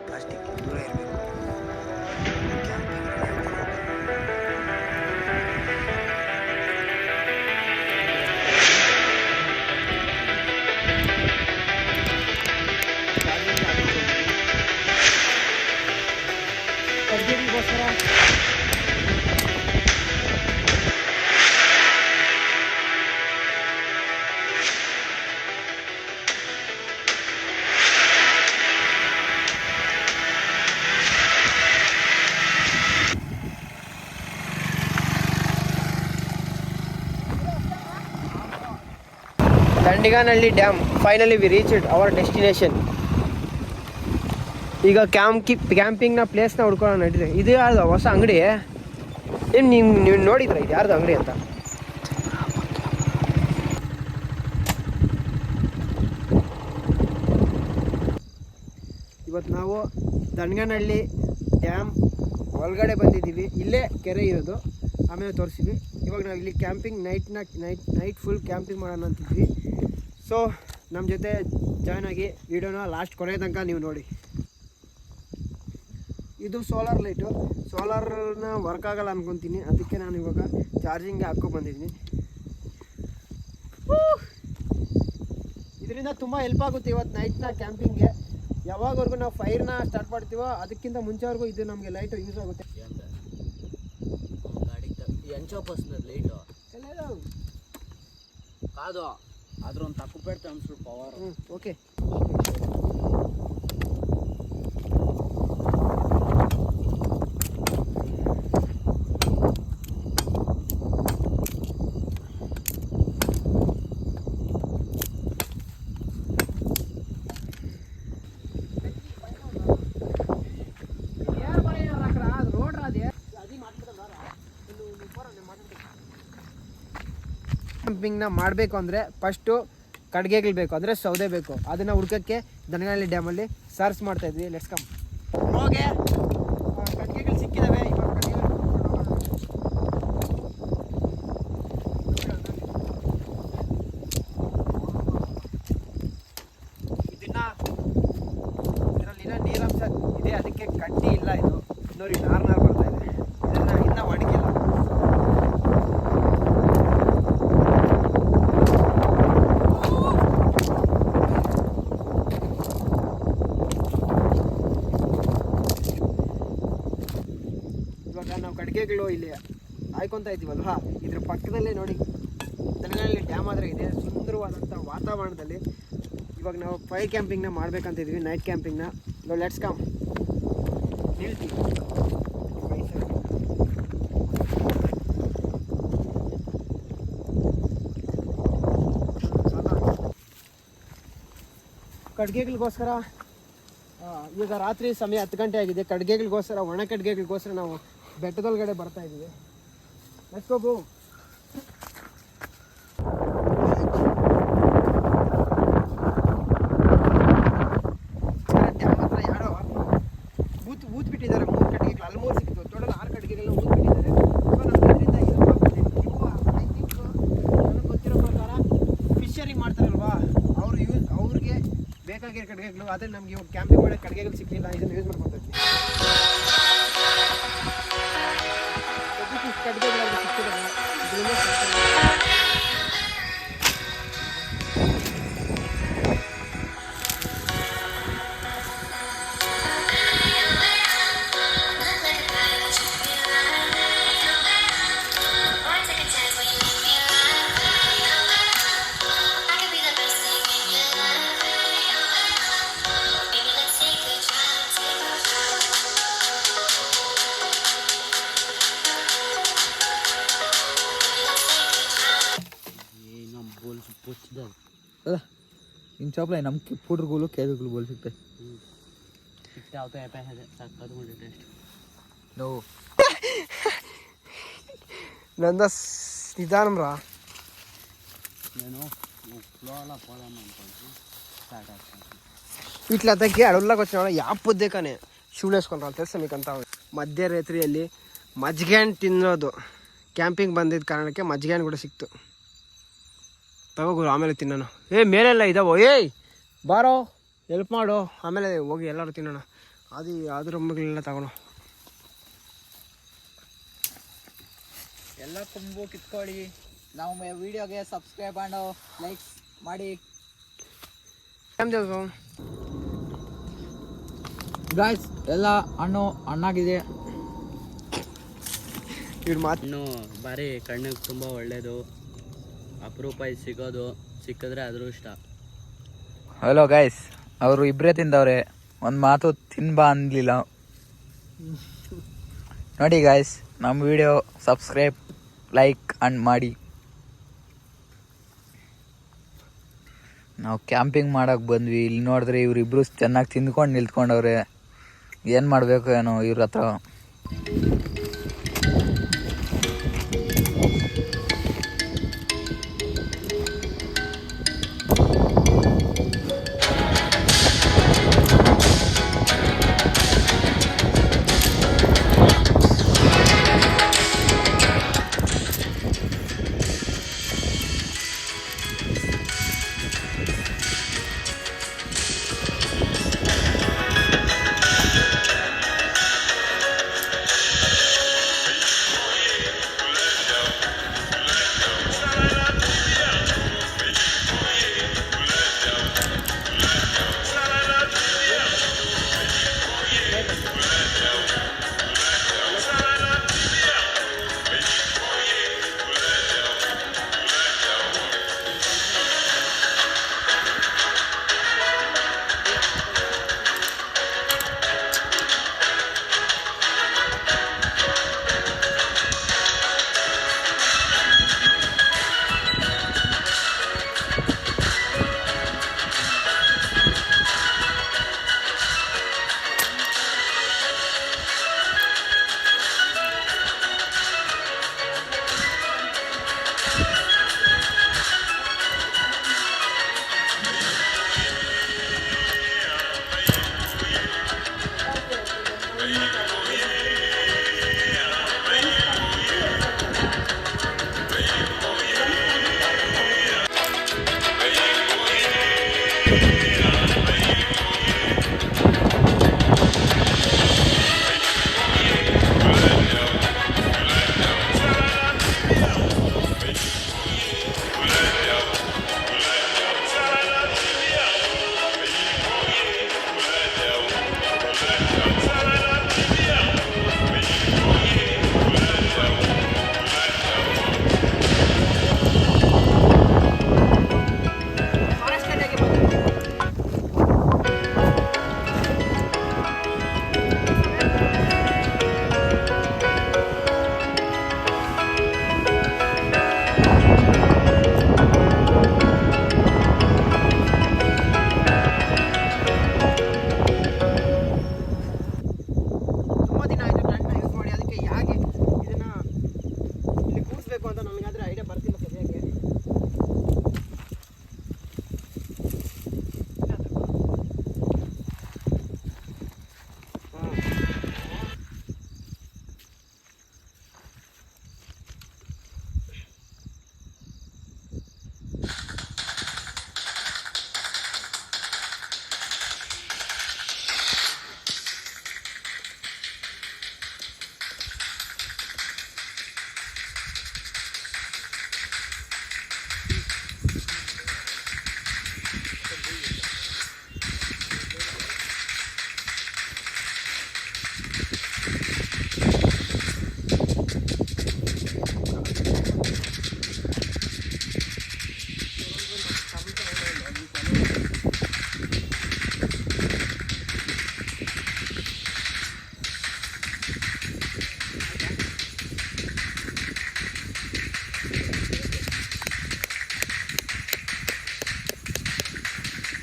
Plastic ದೂರ ಇರಬೇಕು. Camping ಕಡ್ಗೆಗೋಸ್ಕರ Dandiganahalli dam. Finally we reached our destination. ಈಗ ಕ್ಯಾಂಪಿಂಗ್ನ ಪ್ಲೇಸ್ನ ಹುಡ್ಕೊಳ್ಳೋಣ ನಡೀರಿ. ಇದು ಯಾರ್ದು ಹೊಸ ಅಂಗಡಿ? ಏನು ನೀವು ನೋಡಿದ್ರ ಇದು ಯಾರ್ದು ಅಂಗಡಿ ಅಂತ? ಇವತ್ತು ನಾವು ದಂಡಗಾನಹಳ್ಳಿ ಡ್ಯಾಮ್ ಒಳಗಡೆ ಬಂದಿದ್ದೀವಿ. ಇಲ್ಲೇ ಕೆರೆ ಇರೋದು, ಆಮೇಲೆ ತೋರಿಸಿದ್ವಿ. ಇವಾಗ ನಾವು ಇಲ್ಲಿ ಕ್ಯಾಂಪಿಂಗ್ ನೈಟ್ ಫುಲ್ ಕ್ಯಾಂಪಿಂಗ್ ಮಾಡೋಣ ಅಂತಿದ್ವಿ. ಸೊ ನಮ್ಮ ಜೊತೆ ಜಾಯ್ನ್ ಆಗಿ ವಿಡಿಯೋನ ಲಾಸ್ಟ್ ಕೊನೆ ತನಕ ನೀವು ನೋಡಿ. ಇದು ಸೋಲಾರ್ ಲೈಟು. ಸೋಲಾರ್ನ ವರ್ಕ್ ಆಗಲ್ಲ ಅನ್ಕೊತೀನಿ, ಅದಕ್ಕೆ ನಾನು ಇವಾಗ ಚಾರ್ಜಿಂಗ್ಗೆ ಹಾಕ್ಕೊಂಡು ಬಂದಿದ್ದೀನಿ. ಇದರಿಂದ ತುಂಬ ಹೆಲ್ಪ್ ಆಗುತ್ತೆ ಇವತ್ತು ನೈಟ್ನ ಕ್ಯಾಂಪಿಂಗ್ಗೆ. ಯಾವಾಗವರೆಗೂ ನಾವು ಫೈರ್ನ ಸ್ಟಾರ್ಟ್ ಮಾಡ್ತೀವೋ ಅದಕ್ಕಿಂತ ಮುಂಚೆವರೆಗೂ ಇದು ನಮಗೆ ಲೈಟು ಯೂಸ್ ಆಗುತ್ತೆ. ಲೈಟು ಎಲ್ಲ ಕಾದು ಆದ್ರೂ ಒಂದು ತಪ್ಪು ಬೇಡ್ತಾ ಅನ್ಸ್ಬಿಟ್ಟು ಪವರ್. ಓಕೆ. ಕ್ಯಾಂಪಿಂಗ್ನ ಮಾಡಬೇಕು ಅಂದರೆ ಫಸ್ಟು ಕಡ್ಗೆಗಳು ಬೇಕು, ಅಂದರೆ ಸೌದೆ ಬೇಕು. ಅದನ್ನು ಹುಡ್ಕೋಕ್ಕೆ ದಂಡಗಾನಹಳ್ಳಿ ಡ್ಯಾಮಲ್ಲಿ ಸರ್ಚ್ ಮಾಡ್ತಾಯಿದ್ವಿ. Let's come. ಹೋಗಿ ಕಡ್ಗೆಗಳು ಸಿಕ್ಕಿದ್ದಾವೆ. ಇದರಲ್ಲಿನ ನೀರಂಶ ಇದೆ, ಅದಕ್ಕೆ ಕಡ್ಡಿ ಇಲ್ಲ. ಇದು ನೋಡಿ ನಾರ್ ಬರ್ತಾ ಇದೆ. ಇದನ್ನು ಇನ್ನೂ ಒಣಗಿಲ್ಲ. ನಾವು ಕಡ್ಗೆಗಳು ಇಲ್ಲಿ ಆಯ್ಕೊತಾ ಇದ್ದೀವಲ್ವಾ, ಇದ್ರ ಪಕ್ಕದಲ್ಲೇ ನೋಡಿ ದಂಡಗಾನಹಳ್ಳಿ ಡ್ಯಾಮ್ ಆದರೆ ಇದೆ. ಸುಂದರವಾದಂಥ ವಾತಾವರಣದಲ್ಲಿ ಇವಾಗ ನಾವು ಫೈರ್ ಕ್ಯಾಂಪಿಂಗ್ನ ಮಾಡ್ಬೇಕಂತಿದ್ವಿ, ನೈಟ್ ಕ್ಯಾಂಪಿಂಗ್ನ. Let's come. ನಿಲ್ತೀವಿ. ಕಡ್ಗೆಗಳಿಗೋಸ್ಕರ ಈಗ ರಾತ್ರಿ ಸಮಯ 10 ಗಂಟೆ ಆಗಿದೆ. ಕಡ್ಗೆಗಳಿಗೋಸ್ಕರ, ಒಣ ಕಡ್ಗೆಗಳಿಗೋಸ್ಕರ ನಾವು ಬೆಟ್ಟದೊಳಗಡೆ ಬರ್ತಾ ಇದ್ದೀವಿ. Let's go bro. ಡ್ಯಾಮ್ ಹತ್ರ ಯಾರೋ ಊತ್ ಬಿಟ್ಟಿದ್ದಾರೆ 3 ಕಡ್ಗೆಗಳು. ಅಲ್ಲಿ 3 ಸಿಕ್ಕಿದ್ವು, ಟೋಟಲ್ 6 ಕಡ್ಗೆಗಳನ್ನ ಊತ್ ಬಿಟ್ಟಿದ್ದಾರೆ. ಸೊ ನಮ್ಮ ಇದರಿಂದ ಹೆಲ್ಪ್ ಆಗುತ್ತೆ. ನೀವು ಐ ಥಿಂಕ್ ನನಗೆ ಗೊತ್ತಿರೋ ಪ್ರಕಾರ ಫಿಶರಿಂಗ್ ಮಾಡ್ತಾರಲ್ವಾ, ಅವ್ರಿಗೆ ಬೇಕಾಗಿರೋ ಕಡ್ಗೆಗಳು. ಆದರೆ ನಮ್ಗೆ ಇವಾಗ ಕ್ಯಾಂಪಿಂಗ್ ಮಾಡೋ ಕಡ್ಗೆಗಳು ಸಿಕ್ಕಿಲ್ಲ, ಇದನ್ನು ಯೂಸ್ ಮಾಡ್ಕೊತಾ ಇದ್ವಿ. ಕಡ್ಗೆಗಳು ಸಿಕ್ಕಿಲ್ಲ, ಇದರಿಂದ इन चॉपला नम पूटर गोलो कैसे गोलो बोल सकते कितना होता है पैसे साथ मुझे टेस्ट नो ನಂದ ನಿಧಾನಂ ರಾ నేను ఫ్లోలా పోదాం అనుకుంటున్నా స్టార్ట్ అవుతుంది ఇట్లా తగ్గి అడవుల్లోకి వచ్చిన యాపొద్దే కానీ షూలు వేసుకుంటారు తెలుసా మీకు అంతా మధ్యరాత్రిಯಲ್ಲಿ ಮಜ್ಜಿಗೆ ತಿನ್ನೋದು ಕ್ಯಾಂಪಿಂಗ್ ಬಂದಿದ್ದ ಕಾರಣಕ್ಕೆ ಮಜ್ಜಿಗೆನ ಕೂಡ ಸಿಕ್ತು. ತಗೋಗುರು ಆಮೇಲೆ ತಿನ್ನೋಣ. ಮೇಲೆಲ್ಲ ಇದಾವೋ, ಬಾರೋ ಹೆಲ್ಪ್ ಮಾಡು, ಆಮೇಲೆ ಹೋಗಿ ಎಲ್ಲರೂ ತಿನ್ನೋಣ. ಅದ್ರ ಮಗಳೆಲ್ಲ ತಗೋಣ. ಎಲ್ಲ ಕೊಂಬು ಕಿತ್ಕೊಳ್ಳಿ. ನಾವು ವಿಡಿಯೋಗೆ ಸಬ್ಸ್ಕ್ರೈಬ್ ಮಾಡು, ಲೈಕ್ಸ್ ಮಾಡಿ. ಗಾಯ್ಸ್ ಎಲ್ಲ ಹಣ್ಣಾಗಿದೆ. ಹಣ್ಣು ಭಾರಿ ಕಣ್ಣಿಗೆ ತುಂಬ ಒಳ್ಳೆಯದು, ಅಪರೂಪ ಸಿಗೋದು, ಸಿಕ್ಕಿದ್ರೆ ಅದೃಷ್ಟ. ಹಲೋ ಗಾಯ್ಸ್, ಅವರು ಇಬ್ಬರೇ ತಿಂದವ್ರೆ, ಒಂದು ಮಾತು ತಿನ್ಬಾ ಅನ್ಲಿಲ್ಲ. ನೋಡಿ ಗಾಯ್ಸ್, ನಮ್ಮ ವಿಡಿಯೋ ಸಬ್ಸ್ಕ್ರೈಬ್ ಲೈಕ್ ಅಂಡ್ ಮಾಡಿ. ನಾವು ಕ್ಯಾಂಪಿಂಗ್ ಮಾಡೋಕೆ ಬಂದ್ವಿ. ಇಲ್ಲಿ ನೋಡಿದ್ರೆ ಇವರಿಬ್ರು ಚೆನ್ನಾಗಿ ತಿಂದ್ಕೊಂಡು ನಿಲ್ತ್ಕೊಂಡವ್ರೆ. ಏನು ಮಾಡಬೇಕು ಏನೋ ಇವ್ರ ಹತ್ರ.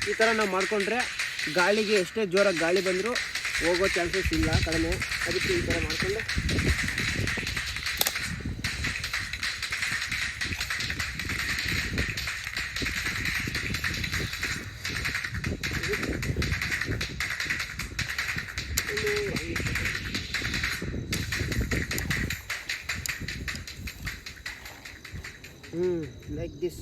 ಈ ಥರ ನಾವು ಮಾಡಿಕೊಂಡ್ರೆ ಗಾಳಿಗೆ ಎಷ್ಟೇ ಜೋರಾಗಿ ಗಾಳಿ ಬಂದರೂ ಹೋಗೋ ಚಾನ್ಸಸ್ ಇಲ್ಲ, ಕಡಿಮೆ. ಅದಕ್ಕೆ ಈ ಥರ ಮಾಡಿಕೊಂಡು like this.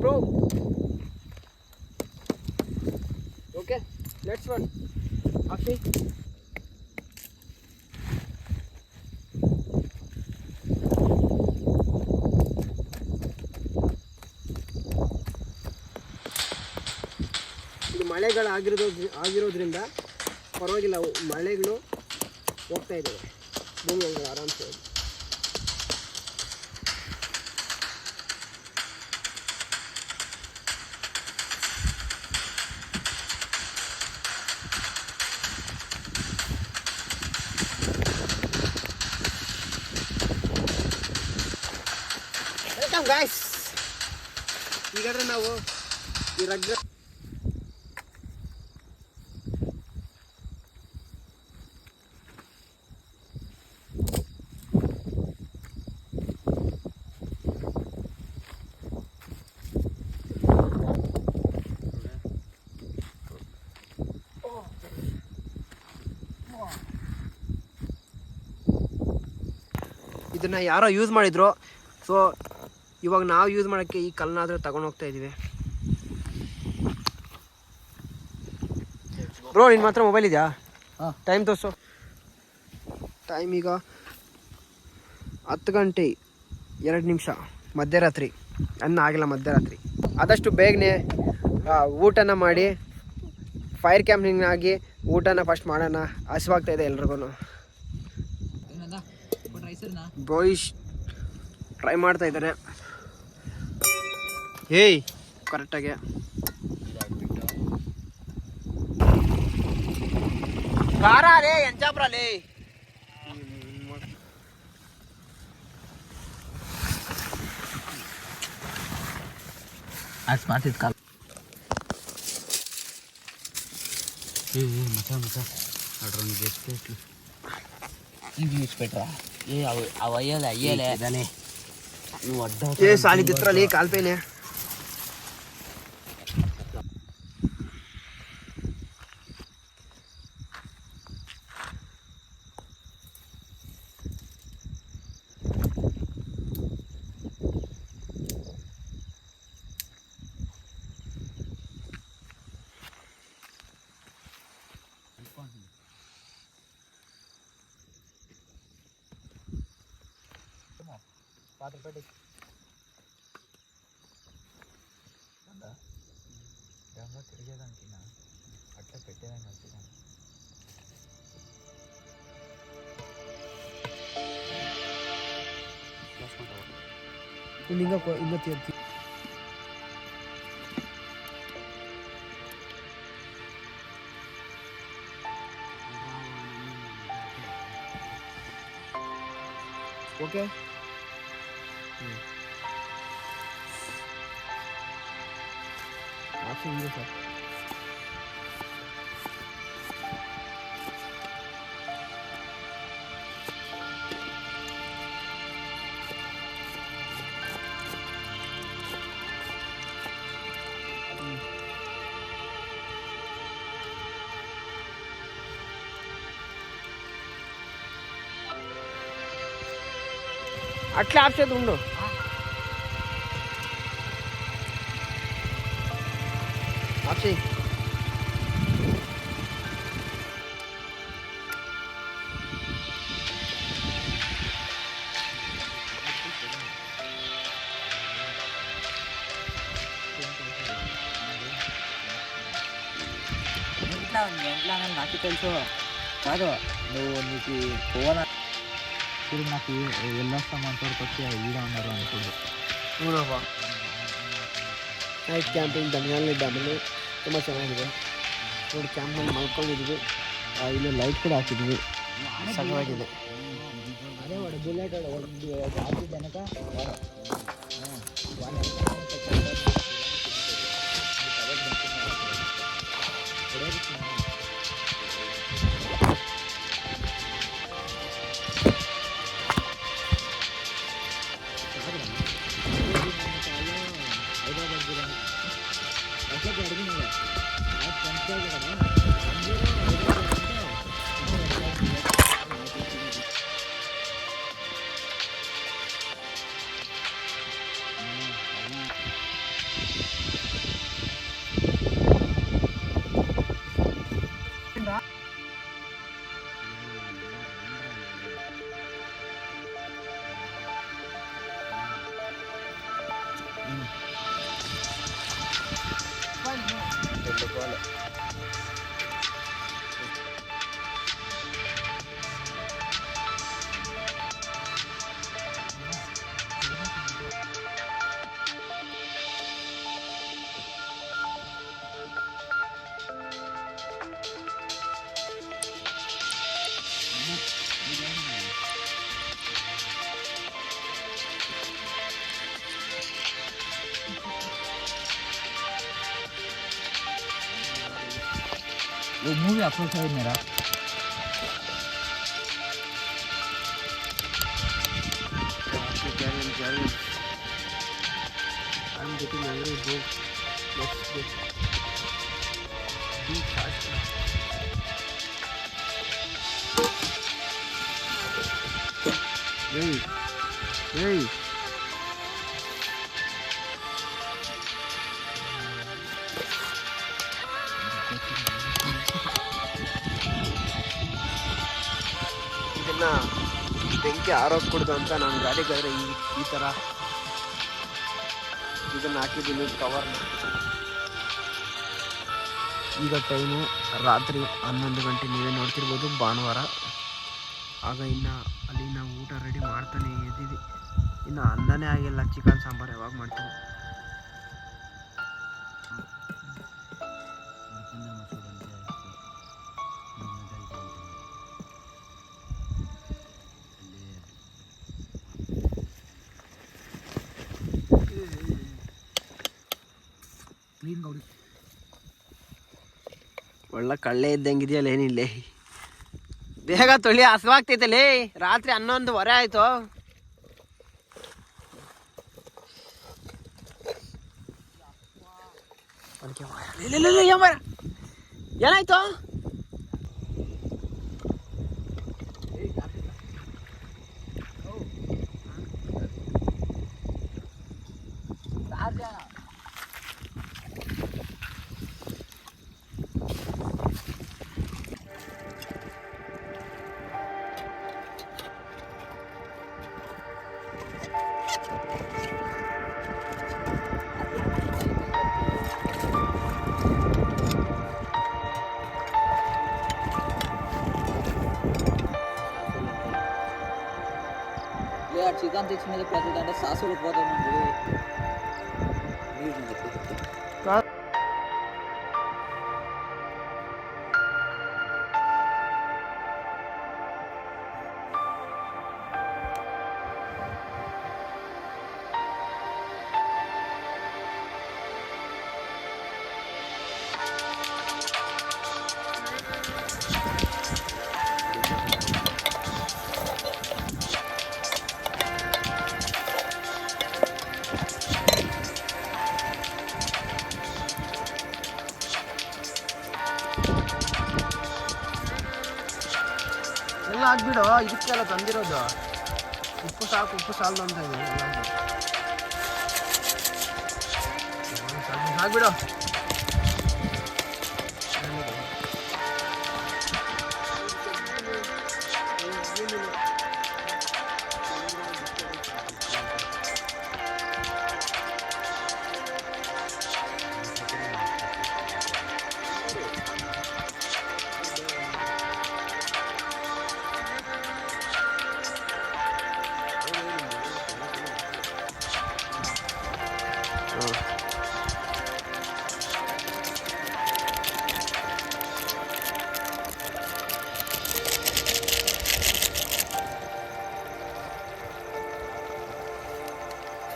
Bro, okay, let's run. Okay. ಇದು ಮಳೆಗಳು ಆಗಿರೋದ್ರಿಂದ ಪರವಾಗಿಲ್ಲ, ಮಳೆಗಳು ಹೋಗ್ತಾ ಇದ್ದಾವೆ ಭೂಮಿ ಒಳಗೆ ಆರಾಮ್ಸೆ. Welcome guys. ಈಗಾದ್ರೆ ನಾವು ಈ ರಗ್ಗ ಇದನ್ನ ಯಾರೋ ಯೂಸ್ ಮಾಡಿದ್ರು. ಸೊ ಇವಾಗ ನಾವು ಯೂಸ್ ಮಾಡೋಕ್ಕೆ ಈ ಕಲ್ಲನ್ನಾದರೂ ತಗೊಂಡು ಹೋಗ್ತಾ ಇದ್ದೀವಿ. ಬ್ರೋ, ನಿನ್ನ ಮಾತ್ರ ಮೊಬೈಲ್ ಇದೆಯಾ? ಟೈಮ್ ತೋರಿಸು. ಟೈಮ್ ಈಗ 10 ಗಂಟೆ 2 ನಿಮಿಷ, ಮಧ್ಯರಾತ್ರಿ. ಆಗಿಲ್ಲ ಮಧ್ಯರಾತ್ರಿ. ಆದಷ್ಟು ಬೇಗನೆ ಊಟನ ಮಾಡಿ ಫೈರ್ ಕ್ಯಾಂಪಿಂಗ್ನಾಗಿ ಊಟನ ಫಸ್ಟ್ ಮಾಡೋಣ. ಹಸಿವಾಗ್ತಾ ಇದೆ ಎಲ್ರಿಗೂ. ಬಾಯ್ಸ್ ಟ್ರೈ ಮಾಡ್ತಾ ಇದ್ದಾರೆ. ಏಯ್ ಕರೆಕ್ಟಾಗಿ ಖಾರ ರೇ ಎಂಚಾಪ್ರಲೇ. आज मातीत काल मचा अड्रोन गेस्ट पेटली इंग्लिश पेट्रा ये अवयले अयले इदाने ನೀವು ಅಡ್ಡ ಸಾಲಿದ್ರಲ್ಲಿ ಕಾಲ್ಪೇನೆ. తిరిగేదానికి అట్లా పెట్టేదానికి ఇంకా తీర్చి ఓకే. ఆప్షన్ ఉంది సార్. అట్లా ఆప్షన్ ఉండు. ఆప్షన్ ఎట్లా నాకు తెలుసు కాదు. నువ్వు నీకు పోవాల ఇప్పుడు నాకు వెళ్ళొస్తామంటారు వచ్చి ఈడ ఉన్నారు అనుకోండి. అవునప్పా. ನೈಟ್ ಕ್ಯಾಂಪಿಂಗ್ ಧನ್ಯಾಲಿ ಡ್ಯಾಮಲ್ಲಿ ತುಂಬ ಚೆನ್ನಾಗಿದೆ. ನೋಡಿ ಕ್ಯಾಂಪಲ್ಲಿ ಮಲ್ಕೊಂಡಿದ್ವಿ, ಇಲ್ಲಿ ಲೈಟ್ ಕೂಡ ಹಾಕಿದ್ವಿ, ಸಖತ್ತಾಗಿದೆ. ಅದೇ ಹೊಡೆ ಬುಲೆಟ್ ಜಾಸ್ತಿ ಜನಕ वो मूवी अपलोड था मेरा I'm getting angry, bro. Let's get be fast now. Hey. ಇದನ್ನ ಬೆಂಕಿ ಆರೋಗ್ಕೂಡ್ದು ಅಂತ ನಾನು ಗಾಡಿಗಾದ್ರೆ ಈ ಥರ ಇದನ್ನು ಹಾಕಿದ್ದೀನಿ ಕವರ್ನ. ಈಗ ಟೈಮು ರಾತ್ರಿ 11 ಗಂಟೆ, ನೀವೇ ನೋಡ್ತಿರ್ಬೋದು, ಭಾನುವಾರ. ಆಗ ಇನ್ನು ಅಲ್ಲಿ ನಾವು ಊಟ ರೆಡಿ ಮಾಡ್ತಾನೆ ಇದ್ದೀವಿ. ಇನ್ನು ಅನ್ನನೇ ಆಗಿಲ್ಲ, ಚಿಕನ್ ಸಾಂಬಾರು ಯಾವಾಗ ಮಾಡ್ತೀವಿ. ಒಳ್ಳೆ ಕಳ್ಳೆ ಇದ್ದಂಗಿದೆಯಲ್ಲ, ಏನಿಲ್ಲ. ಬೇಗ ತೊಳಿ, ಹಸುವಾಗ್ತೈತಲ್ಲಿ. ರಾತ್ರಿ 11:15 ಆಯ್ತು. ಏನಾಯ್ತು? చికెన్ తెచ్చిన ప్రతి దాంట్లో సాసులు పోతామండి. ಎಲ್ಲ ಹಾಕ್ಬಿಡು, ಇದಕ್ಕೆಲ್ಲ ತಂದಿರೋದು. ಉಪ್ಪು ಸಾಕು, ಉಪ್ಪು ಸಾಲದು ಅಂತ ಇದೆ. ಹಾಕ್ಬಿಡು.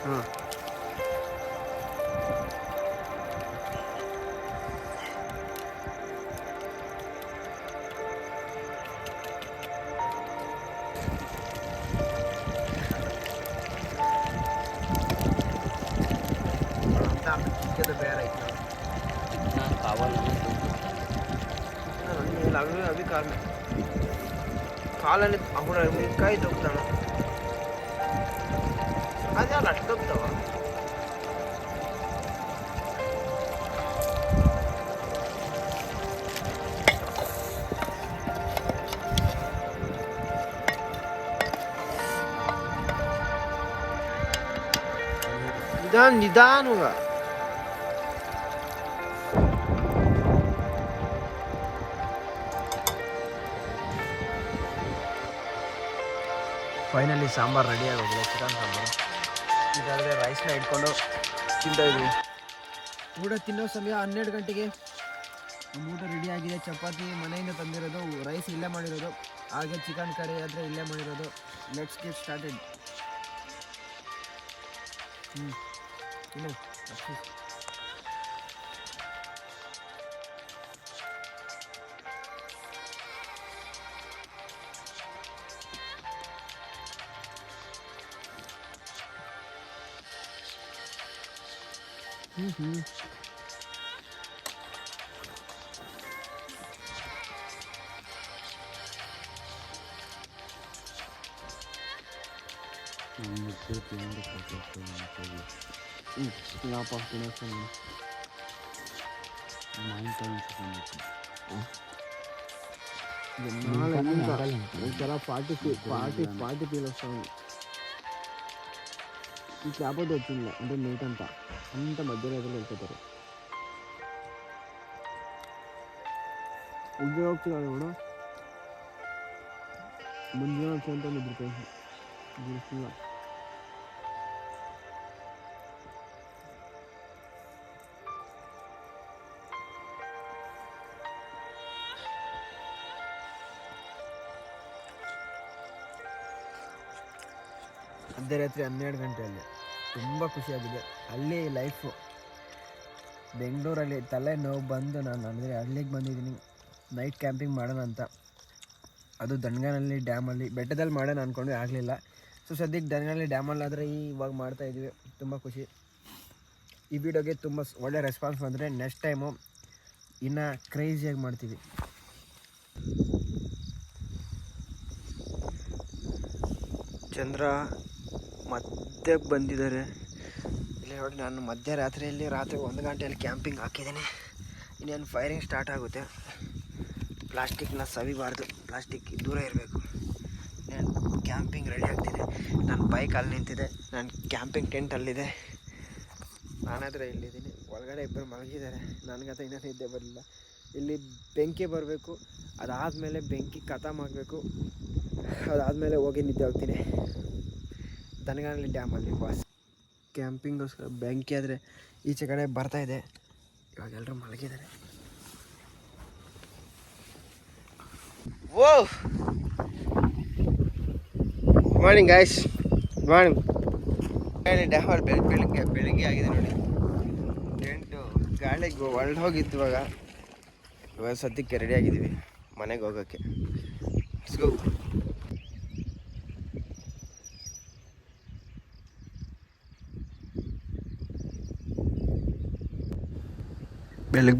ಹಾಂ ಚಿಕ್ಕದು ಬೇರೆ ಐತೆ ನಾನು ಕಾವಲ್ಲ अभी अभी काल में कालनी अప్పుడు ఇంకా దొక్కుతాను అది అలా అట్లా దొక్కుతావా నిదానంగా ಫೈನಲಿ ಸಾಂಬಾರು ರೆಡಿ ಆಗೋದಿಲ್ಲ, ಚಿಕನ್ ಸಾಂಬಾರು. ಇದಾದರೆ ರೈಸ್ನ ಇಟ್ಕೊಂಡು ತಿಂತಾ ಇದ್ವಿ. ಊಟ ತಿನ್ನೋ ಸಮಯ 12 ಗಂಟೆಗೆ. ಊಟ ರೆಡಿ ಆಗಿದೆ. ಚಪಾತಿ ಮನೆಯಿಂದ ತಂದಿರೋದು, ರೈಸ್ ಇಲ್ಲೇ ಮಾಡಿರೋದು, ಹಾಗೆ ಚಿಕನ್ ಕರಿ ಆದರೆ ಇಲ್ಲೇ ಮಾಡಿರೋದು. Let's get started. ಇನ್ನು ಒಂಥರ ಪಾರ್ಟಿ ಫೀಲ್ వస్తుంది. ఈ చేపది వచ్చింది అంటే నైట్ అంత మధ్యరేఖలు వెళ్ళిపోతారు. ఉద్యోగస్తులు కూడా ముందుగా వచ్చేంత నిద్రపోయింది. ಅರ್ಧರಾತ್ರಿ 12 ಗಂಟೆಯಲ್ಲಿ ತುಂಬ ಖುಷಿಯಾಗಿದೆ. ಅಲ್ಲಿ ಲೈಫು ಬೆಂಗಳೂರಲ್ಲಿ ತಲೆ ನೋವು ಬಂದು ನಾನು ಅಂದರೆ ಹಳ್ಳಿಗೆ ಬಂದಿದ್ದೀನಿ ನೈಟ್ ಕ್ಯಾಂಪಿಂಗ್ ಮಾಡೋಣ ಅಂತ. ಅದು ದಣ್ಗಾನಲ್ಲಿ ಡ್ಯಾಮಲ್ಲಿ ಬೆಟ್ಟದಲ್ಲಿ ಮಾಡೋಣ ಅಂದ್ಕೊಂಡು ಆಗಲಿಲ್ಲ. ಸೊ ಸದ್ಯಕ್ಕೆ ದಣ್ಗಾನಲ್ಲಿ ಡ್ಯಾಮಲ್ಲಾದರೆ ಇವಾಗ ಮಾಡ್ತಾಯಿದ್ವಿ. ತುಂಬ ಖುಷಿ. ಈ ವಿಡಿಯೋಗೆ ತುಂಬ ಒಳ್ಳೆ ರೆಸ್ಪಾನ್ಸ್ ಬಂದರೆ ನೆಕ್ಸ್ಟ್ ಟೈಮು ಇನ್ನೂ ಕ್ರೇಜಿಯಾಗಿ ಮಾಡ್ತೀವಿ. ಚಂದ್ರ ಮಧ್ಯಕ್ಕೆ ಬಂದಿದ್ದಾರೆ. ಇಲ್ಲಿ ನೋಡಿ, ನಾನು ಮಧ್ಯರಾತ್ರಿ 1 ಗಂಟೆಯಲ್ಲಿ ಕ್ಯಾಂಪಿಂಗ್ ಹಾಕಿದ್ದೀನಿ. ಇನ್ನೇನು ಫೈರಿಂಗ್ ಸ್ಟಾರ್ಟ್ ಆಗುತ್ತೆ. ಪ್ಲಾಸ್ಟಿಕ್ನ ಸವಿಬಾರ್ದು, ಪ್ಲಾಸ್ಟಿಕ್ ದೂರ ಇರಬೇಕು. ನಾನು ಕ್ಯಾಂಪಿಂಗ್ ರೆಡಿ ಆಗ್ತಿದೆ. ನನ್ನ ಬೈಕ್ ಅಲ್ಲಿ ನಿಂತಿದೆ, ನನ್ನ ಕ್ಯಾಂಪಿಂಗ್ ಟೆಂಟ್ ಅಲ್ಲಿದೆ, ನಾನಾದರೆ ಇಲ್ಲಿದ್ದೀನಿ. ಒಳಗಡೆ ಇಬ್ಬರು ಮಲಗಿದ್ದಾರೆ. ನನಗಂತ ಇನ್ನೂ ನಿದ್ದೆ ಬರಲಿಲ್ಲ. ಇಲ್ಲಿ ಬೆಂಕಿ ಬರಬೇಕು, ಅದಾದಮೇಲೆ ಬೆಂಕಿ ಖತಮ್ ಆಗಬೇಕು, ಅದಾದಮೇಲೆ ಹೋಗಿ ನಿದ್ದೆ ಹೋಗ್ತೀನಿ. ದನಗಾನಹಳ್ಳಿ ಡ್ಯಾಮಲ್ಲಿ ವಾಸ್ ಕ್ಯಾಂಪಿಂಗೋಸ್ಕರ ಬೆಂಕಿ ಆದರೆ ಈಚೆ ಕಡೆ ಬರ್ತಾಯಿದೆ. ಇವಾಗ ಎಲ್ಲರೂ ಮಲಗಿದ್ದಾರೆ. Oh good morning guys, good morning. ಡ್ಯಾಮಲ್ಲಿ ಬೆಳಿಗ್ಗೆ ಆಗಿದೆ ನೋಡಿ. ಟೆಂಟು ಗಾಳಿಗೆ ಒಳ್ಳೆ ಹೋಗಿತ್ತು. ಇವಾಗ ಸದ್ಯಕ್ಕೆ ರೆಡಿ ಆಗಿದ್ದೀವಿ ಮನೆಗೆ ಹೋಗೋಕ್ಕೆ. Let's go.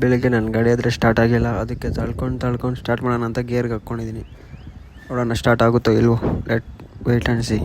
ಬೆಳಗ್ಗೆ ನನ್ನ ಗಾಡಿ ಆದರೆ ಸ್ಟಾರ್ಟ್ ಆಗಿಲ್ಲ. ಅದಕ್ಕೆ ತಳ್ಕೊಂಡು ಸ್ಟಾರ್ಟ್ ಮಾಡೋಣ ಅಂತ ಗೇರ್ಗೆ ಹಾಕ್ಕೊಂಡಿದ್ದೀನಿ. ನೋಡೋಣ ಸ್ಟಾರ್ಟ್ ಆಗುತ್ತೋ ಇಲ್ವೋ. Wait and C.